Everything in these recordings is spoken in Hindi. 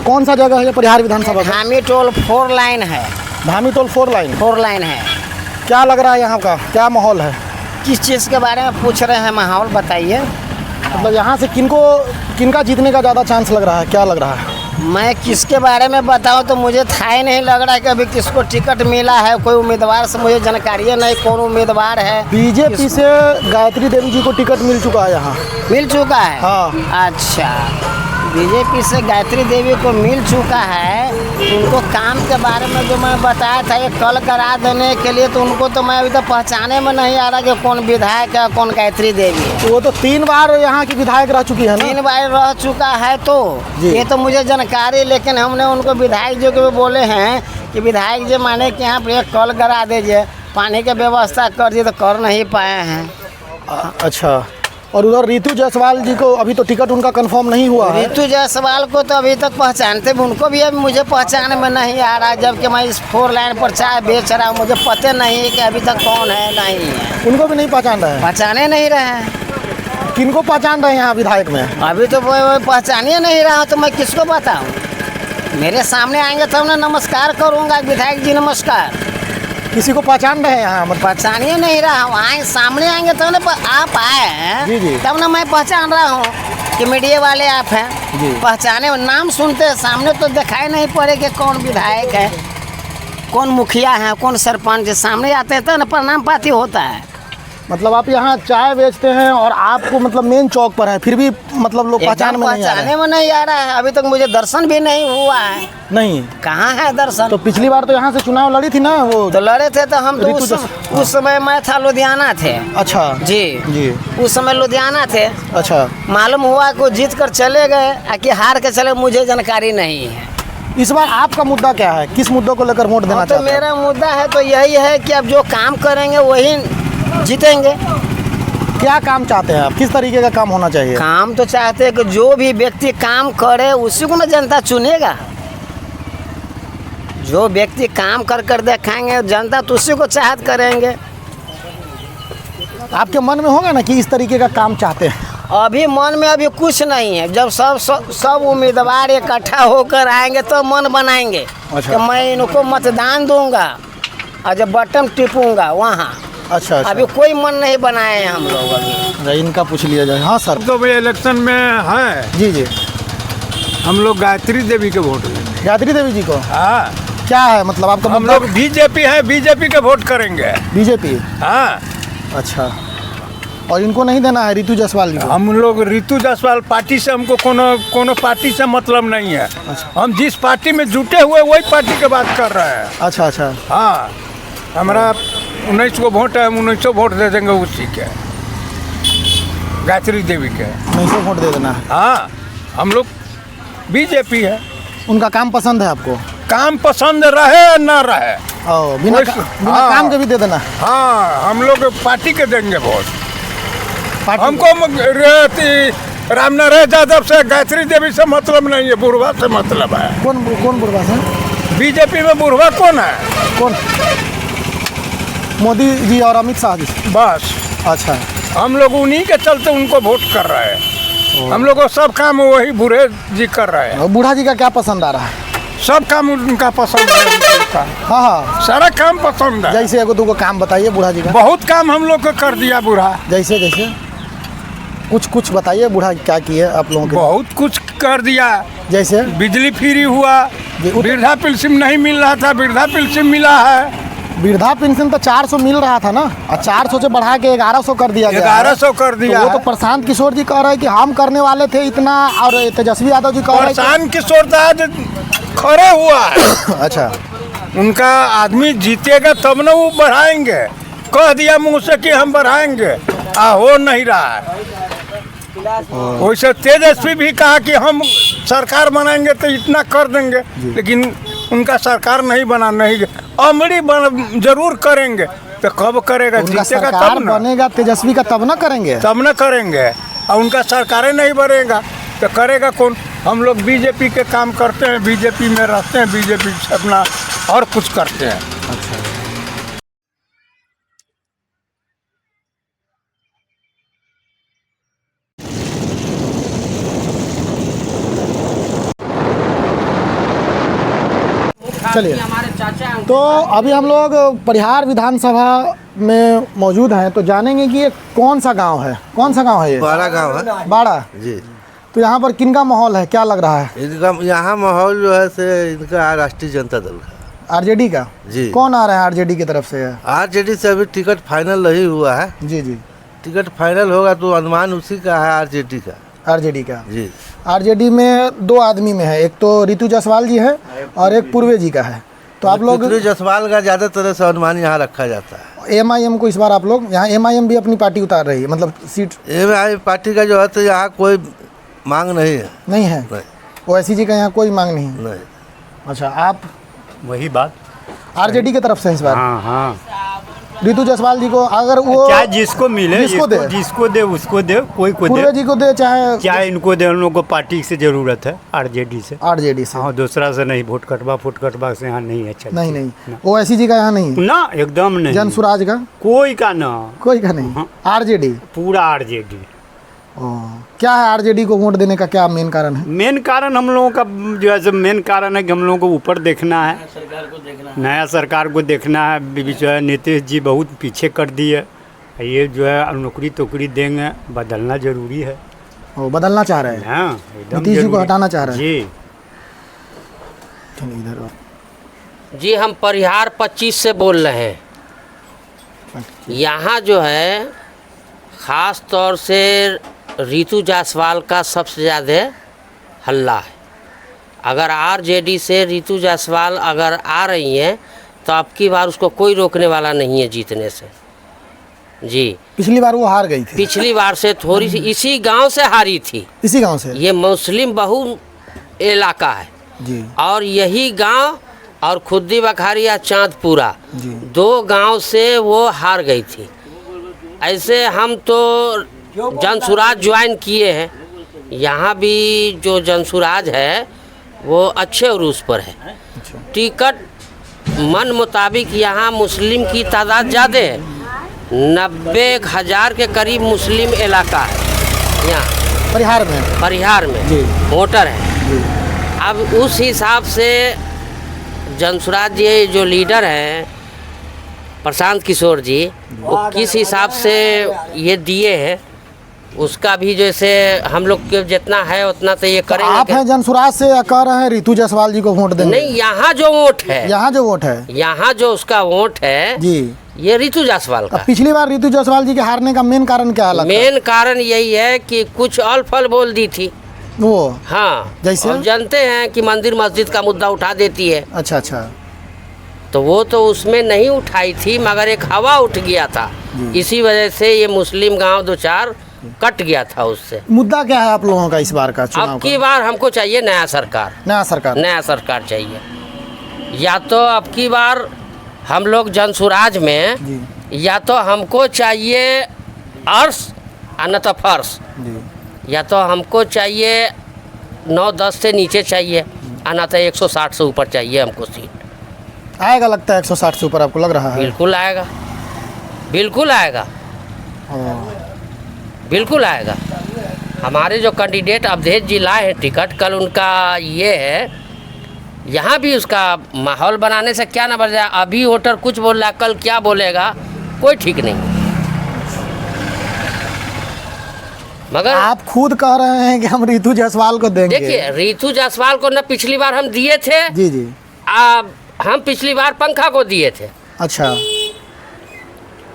कौन सा जगह है ये परिहार विधानसभा का? धामी टोल 4 लाइन है। धामी टोल 4 लाइन है। क्या लग रहा है यहाँ का, क्या माहौल है? किस चीज़ के बारे में पूछ रहे हैं, माहौल बताइए। मतलब यहाँ से किनका जीतने का ज़्यादा चांस लग रहा है, क्या लग रहा है? मैं किसके बारे में बताऊं तो मुझे था ही नहीं लग रहा है कि अभी किसको टिकट मिला है। कोई उम्मीदवार से मुझे जानकारी नहीं कौन उम्मीदवार है। बीजेपी से गायत्री देवी जी को टिकट मिल चुका है यहाँ। मिल चुका है? हाँ। अच्छा, बीजेपी से गायत्री देवी को मिल चुका है। उनको काम के बारे में जो मैं बताया था ये कल करा देने के लिए, तो उनको तो मैं अभी तक पहचाने में नहीं आ रहा कि कौन विधायक है कौन गायत्री देवी है। तो वो तो 3 बार यहाँ की विधायक रह चुकी है ना? 3 बार रह चुका है तो ये तो मुझे जानकारी, लेकिन हमने उनको विधायक जी को बोले हैं कि विधायक जी माने कि यहाँ पर एक कल करा दीजिए, पानी की व्यवस्था कर दिए, तो कर नहीं पाए हैं। अच्छा, और उधर रितु जायसवाल जी को अभी तो टिकट उनका कंफर्म नहीं हुआ है। रितु जायसवाल को तो अभी तक पहचानते भी, उनको भी अभी मुझे पहचान में नहीं आ रहा, जबकि मैं इस 4 लाइन पर चाय बेच रहा हूँ। मुझे पता नहीं है कि अभी तक कौन है नहीं है। उनको भी नहीं पहचान रहे हैं? पहचाने नहीं रहे हैं। किनको पहचान रहे हैं यहाँ विधायक में? अभी तो पहचानिए नहीं रहा, तो मैं किसको बताऊँ? मेरे सामने आएंगे तब ना नमस्कार करूँगा, विधायक जी नमस्कार। किसी को पहचान रहे हैं यहाँ? मतलब पहचानिए नहीं रहा हूँ। सामने आएंगे तब ना आप आए हैं, तब ना मैं पहचान रहा हूँ कि मीडिया वाले आप हैं। पहचाने नाम सुनते हैं, सामने तो दिखाई नहीं पड़े कि कौन विधायक है, कौन मुखिया है, कौन सरपंच है। सामने आते हैं तो ना प्रणाम पाती होता है। मतलब आप यहाँ चाय बेचते हैं और आपको मतलब मेन चौक पर है, फिर भी मतलब लोग पहचान में नहीं आ रहे हैं? पहचाने में नहीं आ रहा है। अभी तक मुझे दर्शन भी नहीं हुआ है। नहीं? कहाँ है दर्शन? तो पिछली बार तो यहाँ से चुनाव लड़ी थी ना वो? तो लड़े थे, तो हम तो उस समय मैं था लुधियाना थे। अच्छा जी, उस समय लुधियाना थे। अच्छा, मालूम हुआ को जीत कर चले गए कि हार के चले, मुझे जानकारी नहीं है। इस बार आपका मुद्दा क्या है, किस मुद्दों को लेकर वोट देना चाहते हैं? मेरा मुद्दा है तो यही है कि अब जो काम करेंगे वही जीतेंगे। क्या काम चाहते हैं आप, किस तरीके का काम होना चाहिए? काम तो चाहते हैं कि जो भी व्यक्ति काम करे उसी को ना जनता चुनेगा। जो व्यक्ति काम कर दिखाएंगे जनता तो उसी को चाहत करेंगे। आपके मन में होगा ना कि इस तरीके का काम चाहते हैं? अभी मन में अभी कुछ नहीं है। जब सब उम्मीदवार इकट्ठा होकर आएंगे तो मन बनाएंगे। अच्छा। कि मैं इनको मतदान दूंगा और जब बटन टिपूंगा वहाँ। अच्छा, अभी कोई मन नहीं बनाए हैं हम लोग अभी। इनका पूछ लिया जाए। हाँ सर। तो भाई इलेक्शन में है जी, हम लोग गायत्री देवी के वोट देंगे। गायत्री देवी जी को? हाँ। क्या है मतलब आपका? हम लोग बीजेपी है, बीजेपी के वोट करेंगे। बीजेपी? हाँ। अच्छा, और इनको नहीं देना है रितु जायसवाल जी को? हम लोग रितु जायसवाल पार्टी से हमको कोनो पार्टी से मतलब नहीं है। अच्छा। हम जिस पार्टी में जुटे हुए वही पार्टी की बात कर रहे हैं। अच्छा। हाँ, हमारा 19 को वोट है, हम 19 वोट दे देंगे उसी के, गायत्री देवी के। 19 वोट दे देना है? हाँ, हम लोग बीजेपी है। उनका काम पसंद है आपको? काम पसंद रहे या ना रहे, बिना काम के भी दे देना? हाँ, हम लोग पार्टी के देंगे वोट। हमको राम नारायण यादव से, गायत्री देवी से मतलब नहीं है, बुढ़वा से मतलब है। कौन बुढ़वा से? बीजेपी में बुढ़वा कौन है? कौन? मोदी जी और अमित शाह जी? बस। अच्छा, हम लोग उन्हीं के चलते उनको वोट कर रहे हैं। हम लोग को सब काम वही बूढ़े जी कर रहे हैं। बूढ़ा जी का क्या पसंद आ रहा है? सब काम उनका पसंद है। हाँ, सारा काम पसंद है। जैसे एगो दूगो काम बताइए बूढ़ा जी का। बहुत काम हम लोग को कर दिया बूढ़ा। जैसे कुछ बताइए, बूढ़ा क्या किए आप लोगों के? बहुत कुछ कर दिया। जैसे बिजली फ्री हुआ, वृद्धा पेंशन नहीं मिल रहा था, वृद्धा पेंशन मिला है। वृद्धा पेंशन तो 400 मिल रहा था ना, और 400 से बढ़ा के 1100 कर दिया गया। 1100 कर दिया। तो वो तो प्रशांत किशोर जी कह रहे हैं कि हम करने वाले थे इतना, और तेजस्वी यादव जी कह रहे हैं प्रशांत किशोर तो आज खड़े हुआ है। अच्छा, उनका आदमी जीतेगा तब ना वो बढ़ाएंगे। कह दिया मुँह से कि हम बढ़ाएंगे, हो नहीं रहा है। वैसे तेजस्वी भी कहा कि हम सरकार बनाएंगे तो इतना कर देंगे, लेकिन उनका सरकार नहीं बना, नहीं अमली जरूर करेंगे। तो कब करेगा? जीतेगा तब ना बनेगा तेजस्वी का, तब ना करेंगे। तब ना करेंगे। और उनका सरकार नहीं बनेगा तो करेगा कौन? हम लोग बीजेपी के काम करते हैं, बीजेपी में रहते हैं, बीजेपी से अपना और कुछ करते हैं। अच्छा। चलिए। हमारे चाचा तो अभी हम लोग परिहार विधानसभा में मौजूद हैं, तो जानेंगे कि ये कौन सा गांव है, कौन सा गांव है ये? बाड़ा गांव है बाड़ा जी। तो यहाँ पर किनका माहौल है, क्या लग रहा है? इनका यहाँ माहौल जो है से इनका राष्ट्रीय जनता दल का आरजेडी का जी। कौन आ रहा है आरजेडी की तरफ से? आरजेडी से अभी टिकट फाइनल नहीं हुआ है। जी जी, टिकट फाइनल होगा तो अनुमान उसी का है, आरजेडी का। आरजेडी का जी। आरजेडी में दो आदमी में है, एक तो रितु जायसवाल जी है और एक पूर्वे जी का है। तो आप लोग रितु जायसवाल का ज़्यादा तरह से अनुमान यहाँ रखा जाता है। एमआईएम को इस बार आप लोग यहाँ, एमआईएम भी अपनी पार्टी उतार रही है, मतलब सीट एमआई पार्टी का जो है तो यहाँ कोई मांग नहीं है। नहीं है, नहीं ओवैसी जी का यहाँ कोई मांग नहीं है। नहीं। अच्छा, आप वही बात। आरजेडी की तरफ से इस बार हाँ हाँ, रितु जायसवाल जी को, अगर वो चाहे जिसको मिले, जिसको दे, जिसको दे उसको दे, कोई को पूर्वे दे, जी को दे चाहे इनको दे। उन लोगों को पार्टी से जरूरत है, आरजेडी से। आरजेडी से। हाँ, दूसरा से नहीं। वोट कटवा से यहाँ नहीं है। चलती। नहीं नहीं, ओवैसी जी का यहाँ नहीं है, ना, एकदम नहीं। जन स्वराज का कोई का ना, कोई का नहीं, आरजेडी पूरा आरजेडी। क्या है आरजेडी को वोट देने का क्या मेन कारण है? मेन कारण हम लोगों का जो है, मेन कारण है कि हम लोगों को ऊपर देखना है, नया सरकार को देखना है। जो है नीतीश जी बहुत पीछे कर दिए, ये जो है नौकरी तोकरी देंगे, बदलना जरूरी है। वो बदलना चाह रहे हैं, हाँ, एकदम नीतीश जी को जरूरी। हटाना चाह रहे हैं जी। चलिए इधर और। जी, हम परिहार 25 से बोल रहे हैं। यहाँ जो है ख़ास तौर से रितु जायसवाल का सबसे ज़्यादा हल्ला है। अगर आरजेडी से रितु जायसवाल अगर आ रही हैं तो अब की बार उसको कोई रोकने वाला नहीं है जीतने से। जी, पिछली बार वो हार गई थी, पिछली बार से थोड़ी सी इसी गांव से हारी थी। इसी गांव से। ये मुस्लिम बहुल इलाका है जी और यही गांव और खुद्दी बखारिया चांदपुरा जी, दो गांव से वो हार गई थी। ऐसे हम तो जनसुराज ज्वाइन किए हैं, यहाँ भी जो जनसुराज है वो अच्छे उरूज पर है। टिकट मन मुताबिक यहाँ मुस्लिम की तादाद ज़्यादा है, 90,000 के करीब मुस्लिम इलाका है यहाँ परिहार में जी। वोटर है जी। अब उस हिसाब से जनसुराज जी जो लीडर हैं प्रशांत किशोर जी, वो किस हिसाब से ये दिए हैं उसका भी जैसे हम लोग के जितना है उतना तो ये करेंगे। आप हैं जनसुराज से या कह रहे हैं रितु जायसवाल जी को वोट देंगे? नहीं, यहाँ जो वोट है, यहाँ जो वोट है, यहाँ जो उसका वोट है जी, ये रितु जायसवाल का। पिछली बार रितु जायसवाल जी के हारने का मेन कारण क्या लगता है? मेन कारण यही है कि कुछ अल फल बोल दी थी वो। हाँ, जैसे और जानते हैं कि मंदिर मस्जिद का मुद्दा उठा देती है। अच्छा अच्छा, तो वो तो उसमें नहीं उठाई थी, मगर एक हवा उठ गया था, इसी वजह से ये मुस्लिम गांव दो चार कट गया था उससे। मुद्दा क्या है आप लोगों का इस बार का चुनाव अब की बार हमको चाहिए नया सरकार, नया सरकार चाहिए। या तो अब की बार हम लोग जनसुराज में जी या तो हमको चाहिए अर्श और न तो फर्श, जी, या तो हमको चाहिए 9-10 से नीचे चाहिए और न तो 160 से ऊपर चाहिए हमको सीट। आएगा लगता है 160 से ऊपर, आपको लग रहा है? बिल्कुल आएगा, बिल्कुल आएगा, बिल्कुल आएगा। हमारे जो कैंडिडेट अवधेश जी लाए हैं टिकट, कल उनका ये है, यहाँ भी उसका माहौल बनाने से क्या ना बढ़ जाए। अभी वोटर कुछ बोल रहा है, कल क्या बोलेगा कोई ठीक नहीं। मगर आप खुद कह रहे हैं कि हम रितु जायसवाल को देंगे। देखिए, रितु जायसवाल को न पिछली बार हम दिए थे जी जी, हम पिछली बार पंखा को दिए थे। अच्छा,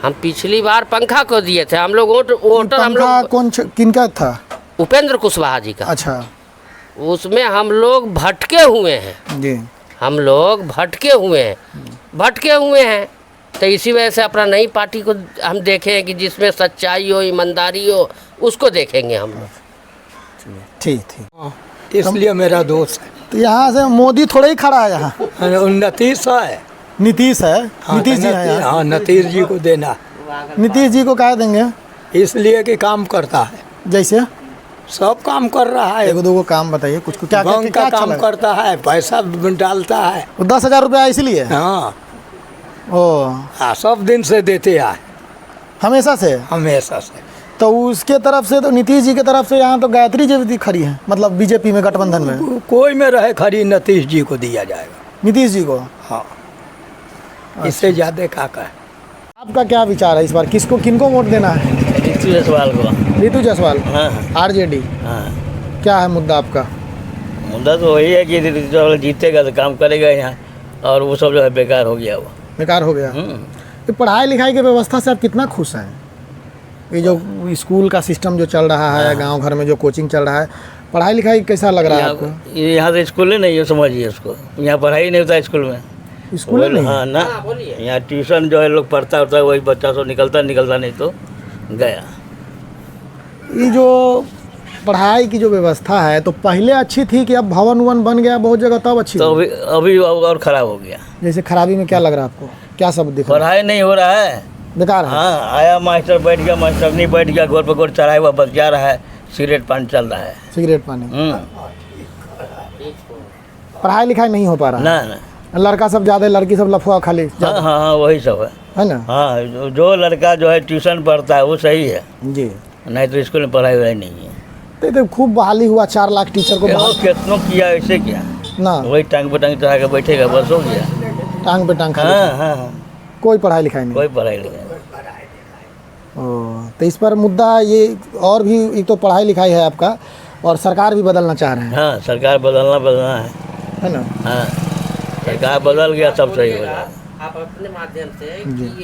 हम पिछली बार पंखा को दिए थे। हम लोग वोटर हम लोग कौन किनका था? उपेंद्र कुशवाहा जी का। अच्छा, उसमें हम लोग भटके हुए हैं जी, हम लोग भटके हुए हैं तो इसी वजह से अपना नई पार्टी को हम देखें कि जिसमें सच्चाई हो, ईमानदारी हो, उसको देखेंगे हम लोग। ठीक। इसलिए मेरा दोस्त है। तो यहाँ से मोदी थोड़ा ही खड़ा है, यहाँ नीतीश है। नीतीश है। हाँ, नीतीश जी है यहाँ। हाँ, नीतीश जी को देना। नीतीश जी को क्या देंगे? इसलिए कि काम करता है, जैसे सब काम कर रहा है। एगो दो काम बताइए, कुछ क्या बैंक का काम करता है, पैसा डालता है। 10,000 रुपया इसलिए? हाँ, ओ, हाँ, सब दिन से देते आए, हमेशा से। तो उसके तरफ से, तो नीतीश जी के तरफ से यहाँ तो गायत्री जी भी खड़ी है, मतलब बीजेपी में गठबंधन में। कोई में रहे खड़ी, नीतीश जी को दिया जाएगा। नीतीश जी को। हाँ इससे ज़्यादा का है। आपका क्या विचार है इस बार, किसको किनको वोट देना है? ऋतु जायसवाल को। ऋतु जायसवाल, हाँ आरजेडी। हाँ। क्या है मुद्दा आपका? मुद्दा तो वही है कि ऋतु जायसवाल जीतेगा तो काम करेगा यहाँ, और वो सब जो है बेकार हो गया वो। बेकार हो गया। ये पढ़ाई लिखाई की व्यवस्था से आप कितना खुश हैं? ये जो स्कूल का सिस्टम जो चल रहा है, गांव घर में जो कोचिंग चल रहा है, पढ़ाई लिखाई कैसा लग रहा है आपको? यहाँ तो स्कूल ही नहीं है, समझिए उसको। यहाँ पढ़ाई नहीं होता स्कूल में। स्कूल नहीं? हाँ ना, यहाँ ट्यूशन जो है लोग पढ़ता होता है, वही बच्चा सब निकलता नहीं तो गया। ये जो पढ़ाई की जो व्यवस्था है तो पहले अच्छी थी कि अब भवन उवन बन गया बहुत जगह तब अच्छी तो हुई? अभी और ख़राब हो गया। जैसे खराबी में क्या लग रहा है आपको, क्या सब दिख रहा है? पढ़ाई नहीं हो रहा है, बेकार है। हाँ। आया मास्टर बैठ गया, मास्टर नहीं बैठ गया, गोर पर गोर चढ़ाया हुआ बस जा रहा है, सिगरेट पान चल रहा है। सिगरेट पानी, पढ़ाई लिखाई नहीं हो पा रहा ना ना। लड़का सब ज़्यादा, लड़की सब लफुआ खाली हाँ हाँ हाँ, वही सब है ना? हाँ, जो लड़का जो है ट्यूशन पढ़ता है वो सही है, जी। नहीं तो स्कूल में पढ़ाई वढ़ाई नहीं है। तो खूब बहाली हुआ, 4 लाख टीचर को कितनों किया ऐसे क्या, ना वही टांग पे टांग चढ़ा के बैठेगा, बस हो गया। टांग पे टांग खाली। हाँ हाँ हाँ, कोई पढ़ाई लिखाई नहीं। कोई पढ़ाई नहीं। तो इस पर मुद्दा ये और भी, एक तो पढ़ाई लिखाई है आपका, और सरकार भी बदलना चाह रहे हैं, हाँ, सरकार बदलना है ना? हाँ, सरकार बदल गया सब सही हो जाएगा। आप अपने माध्यम से जी।